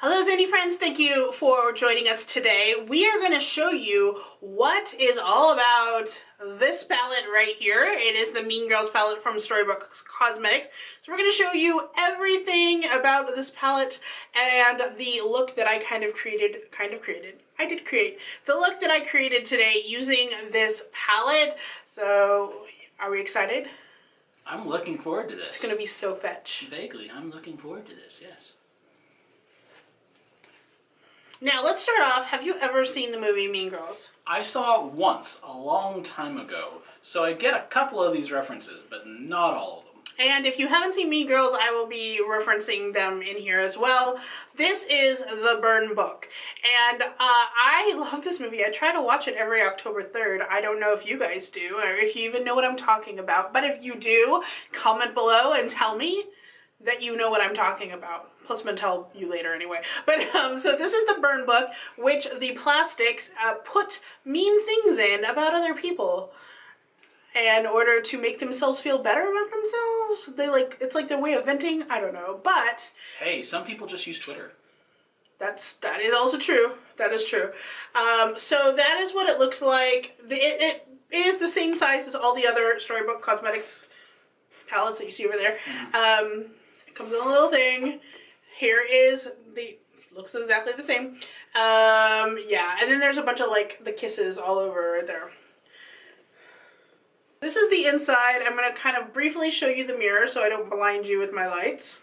Hello Zainey friends, thank you for joining us today. We are going to show you what is all about this palette right here. It is the Mean Girls palette from Storybook Cosmetics. So we're going to show you everything about this palette and the look that I created. I did create the look that I created today using this palette. So are we excited? I'm looking forward to this. It's going to be so fetch. Vaguely, I'm looking forward to this, yes. Now, let's start off. Have you ever seen the movie Mean Girls? I saw it once, a long time ago, so I get a couple of these references, but not all of them. And if you haven't seen Mean Girls, I will be referencing them in here as well. This is the Burn book. And I love this movie. I try to watch it every October 3rd. I don't know if you guys do, or if you even know what I'm talking about. But if you do, comment below and tell me that you know what I'm talking about. Plus, I'm going to tell you later anyway. But, so this is the Burn book, which the plastics put mean things in about other people. And in order to make themselves feel better about themselves. It's like their way of venting. I don't know. But hey, some people just use Twitter. That is also true. That is true. So that is what it looks like. It is the same size as all the other Storybook Cosmetics palettes that you see over there. It comes in a little thing. Here is looks exactly the same. Yeah, and then there's a bunch of the kisses all over right there. This is the inside. I'm going to kind of briefly show you the mirror so I don't blind you with my lights.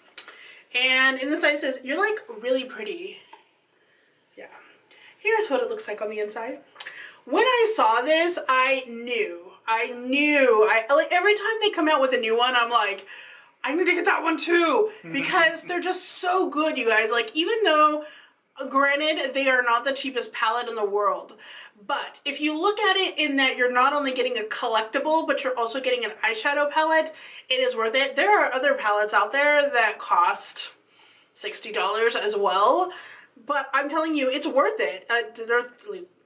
And in the side it says, "You're like really pretty." Yeah. Here's what it looks like on the inside. When I saw this, I knew. Like every time they come out with a new one, I'm like, I need to get that one too, because they're just so good, you guys. Like, even though, granted, they are not the cheapest palette in the world, but if you look at it in that you're not only getting a collectible, but you're also getting an eyeshadow palette, it is worth it. There are other palettes out there that cost $60 as well, but I'm telling you, it's worth it.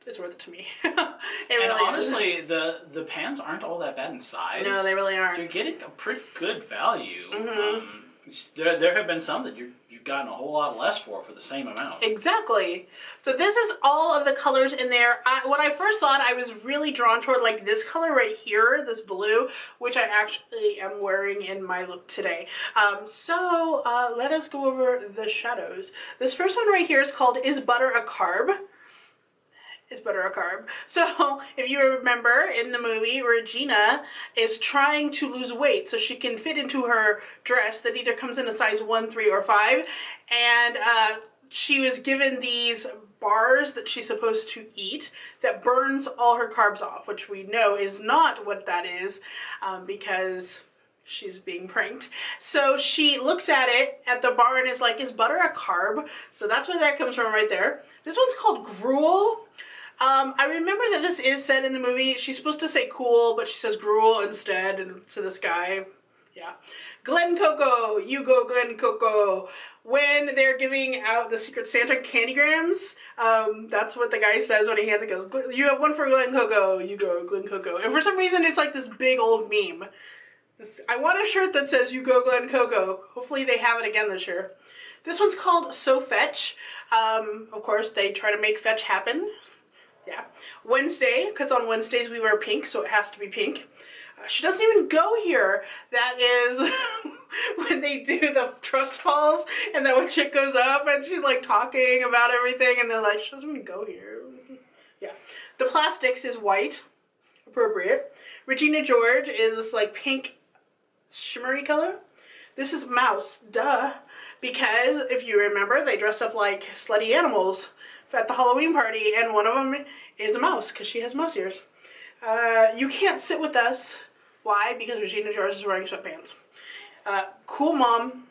It's worth it to me. And honestly, the pans aren't all that bad in size. No, they really aren't. You're getting a pretty good value. There have been some that you've gotten a whole lot less for the same amount. Exactly. So this is all of the colors in there. When I first saw it, I was really drawn toward like this color right here, this blue, which I actually am wearing in my look today. So let us go over the shadows. This first one right here is called "Is Butter a Carb?" Is butter a carb? So if you remember in the movie, Regina is trying to lose weight so she can fit into her dress that either comes in a size 1, 3, or 5. And she was given these bars that she's supposed to eat that burns all her carbs off, which we know is not what that is, because she's being pranked. So she looks at it at the bar and is like, "Is butter a carb?" So that's where that comes from right there. This one's called Gruel. I remember that this is said in the movie. She's supposed to say cool, but she says gruel instead, and to this guy. Yeah. Glen Coco, you go Glen Coco. When they're giving out the Secret Santa candygrams, that's what the guy says when he hands it. Goes, "You have one for Glen Coco, you go Glen Coco." And for some reason, it's like this big old meme. I want a shirt that says "You go Glen Coco." Hopefully they have it again this year. This one's called So Fetch. Of course, they try to make fetch happen. Yeah. Wednesday, because on Wednesdays we wear pink, so it has to be pink. She doesn't even go here. That is when they do the trust falls, and then when chick goes up and she's like talking about everything, and they're like, she doesn't even go here. Yeah. The plastics is white, appropriate. Regina George is this like pink shimmery color. This is Mouse, duh, because if you remember, they dress up like slutty animals at the Halloween party, and one of them is a mouse because she has mouse ears. You Can't Sit With Us. Why? Because Regina George is wearing sweatpants. Cool Mom.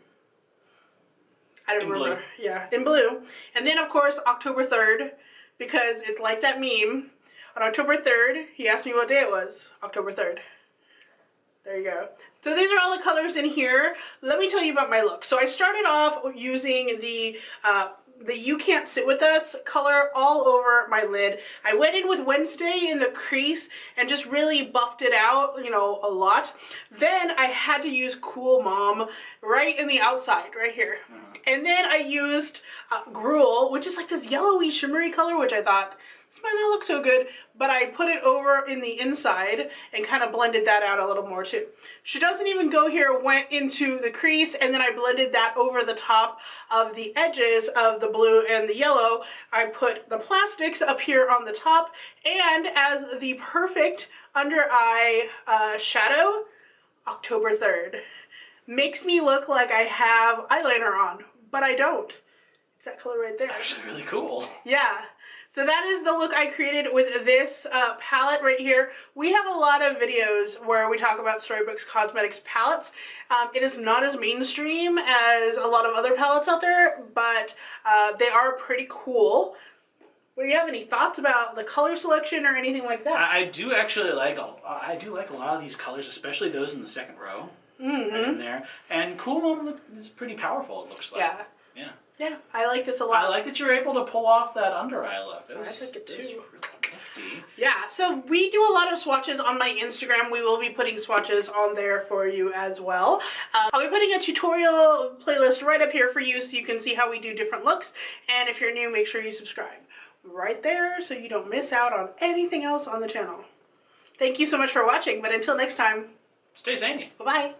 I don't remember. Blue. Yeah, in blue. And then of course October 3rd, because it's like that meme. On October 3rd, he asked me what day it was. October 3rd. There you go. So these are all the colors in here. Let me tell you about my look. So I started off using the the You Can't Sit With Us color all over my lid. I went in with Wednesday in the crease and just really buffed it out, you know, a lot. Then I had to use Cool Mom right in the outside, right here. And then I used Gruel, which is like this yellowy shimmery color, which I thought, this might not look so good, but I put it over in the inside and kind of blended that out a little more too. She Doesn't Even Go Here went into the crease, and then I blended that over the top of the edges of the blue and the yellow. I put the plastics up here on the top, and as the perfect under eye shadow, October 3rd. Makes me look like I have eyeliner on, but I don't. It's that color right there. It's actually really cool. Yeah. So that is the look I created with this palette right here. We have a lot of videos where we talk about Storybook Cosmetics palettes. It is not as mainstream as a lot of other palettes out there, but they are pretty cool. Do you have any thoughts about the color selection or anything like that? I do actually like I do like a lot of these colors, especially those in the second row. Right in there. And Cool Mom is pretty powerful, it looks like. Yeah. Yeah. Yeah, I like this a lot. I like that you're able to pull off that under eye look. I like it too. Really nifty. Yeah, so we do a lot of swatches on my Instagram. We will be putting swatches on there for you as well. I'll be putting a tutorial playlist right up here for you so you can see how we do different looks. And if you're new, make sure you subscribe right there so you don't miss out on anything else on the channel. Thank you so much for watching, but until next time, Stay zany. bye-bye.